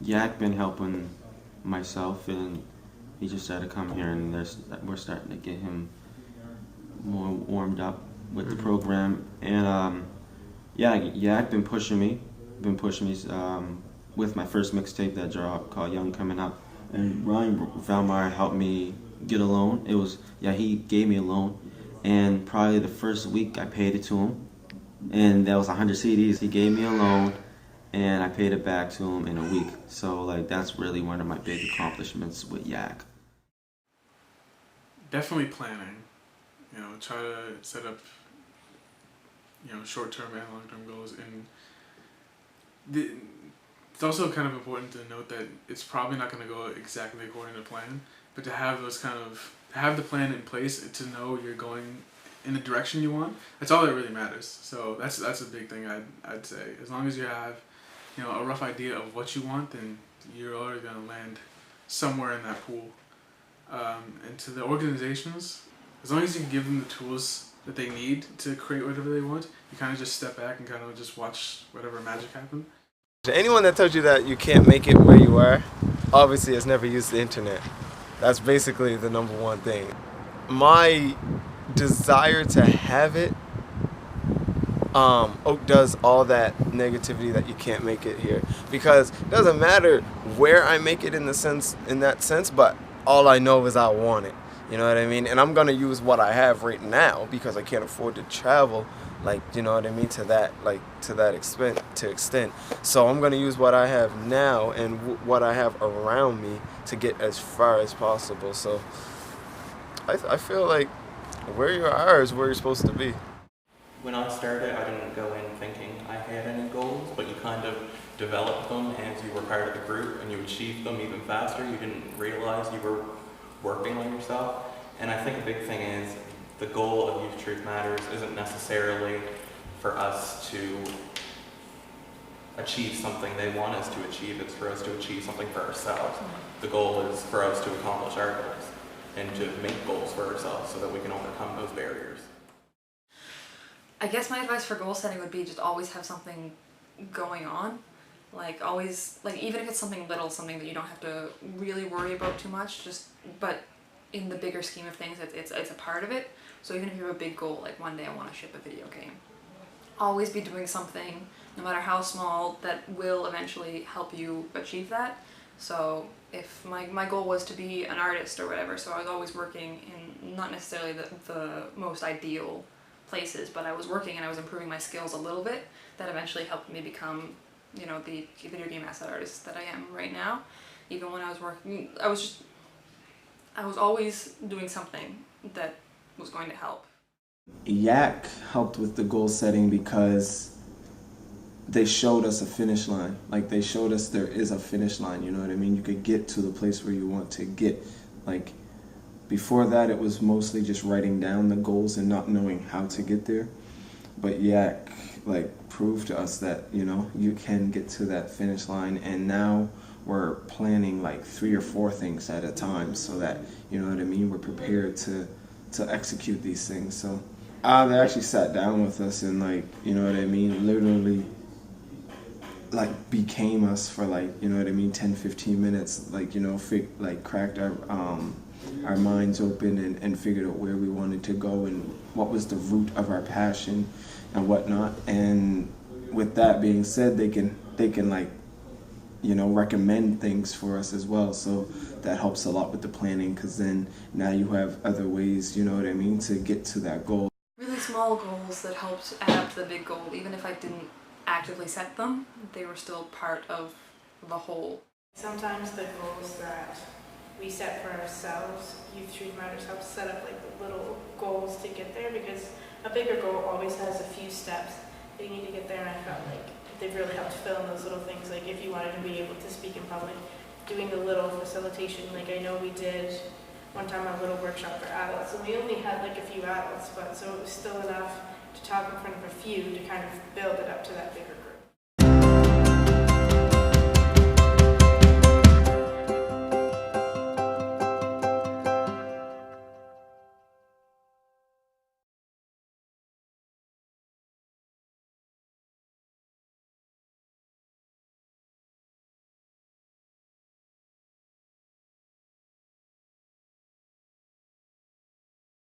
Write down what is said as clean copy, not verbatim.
Yak been helping myself, and he just started to come here, and we're starting to get him more warmed up with the program. And yeah, Yak been pushing me with my first mixtape that dropped called Young Coming Up. And Ryan Valmar helped me get a loan. He gave me a loan, and probably the first week I paid it to him, and that was 100 CDs. He gave me a loan, and I paid it back to him in a week. So like that's really one of my big accomplishments with Yak. Definitely planning. Try to set up short-term and long-term goals, and it's also kind of important to note that it's probably not going to go exactly according to plan, but to have have the plan in place, to know you're going in the direction you want, that's all that really matters. So that's a big thing I'd say. As long as you have a rough idea of what you want, then you're already going to land somewhere in that pool. And to the organizations, as long as you can give them the tools that they need to create whatever they want, you kind of just step back and kind of just watch whatever magic happen. Anyone that tells you that you can't make it where you are, obviously has never used the internet. That's basically the number one thing. My desire to have it outdoes all that negativity that you can't make it here, because it doesn't matter where I make it in that sense, but all I know is I want it. You know what I mean? And I'm gonna use what I have right now because I can't afford to travel, to that extent. So I'm gonna use what I have now and what I have around me to get as far as possible. So I feel like where you are is where you're supposed to be. When I started, I didn't go in thinking I had any goals, but you kind of developed them as you were part of the group, and you achieved them even faster. You didn't realize you were working on yourself. And I think a big thing is the goal of Youth Truth Matters isn't necessarily for us to achieve something they want us to achieve. It's for us to achieve something for ourselves. The goal is for us to accomplish our goals and to make goals for ourselves so that we can overcome those barriers. I guess my advice for goal setting would be just always have something going on. Even if it's something little, something that you don't have to really worry about too much, but in the bigger scheme of things, it's a part of it. So even if you have a big goal, like one day I want to ship a video game, always be doing something, no matter how small, that will eventually help you achieve that. So if my goal was to be an artist or whatever, so I was always working in not necessarily the most ideal places, but I was working and I was improving my skills a little bit, that eventually helped me become the video game asset artist that I am right now. Even when I was working, I was always doing something that was going to help. Yak helped with the goal setting because they showed us a finish line. Like, they showed us there is a finish line, you know what I mean? You could get to the place where you want to get. Like, before that, it was mostly just writing down the goals and not knowing how to get there. But Yak, proved to us that, you can get to that finish line, and now we're planning 3 or 4 things at a time so that, we're prepared to execute these things. So they actually sat down with us and literally became us for 10-15 minutes, cracked our minds open and figured out where we wanted to go and what was the root of our passion and whatnot. And with that being said, they can recommend things for us as well. So that helps a lot with the planning, because then now you have other ways, to get to that goal. Really small goals that helped add up to the big goal. Even if I didn't actively set them, they were still part of the whole. Sometimes the goals that we set for ourselves, Youth Truth Matters helps set up the little goals to get there, because a bigger goal always has a few steps that you need to get there, and I felt like they've really helped fill in those little things. Like if you wanted to be able to speak in public, doing the little facilitation. I know we did one time a little workshop for adults, and we only had a few adults, but so it was still enough to talk in front of a few to kind of build it up to that bigger goal.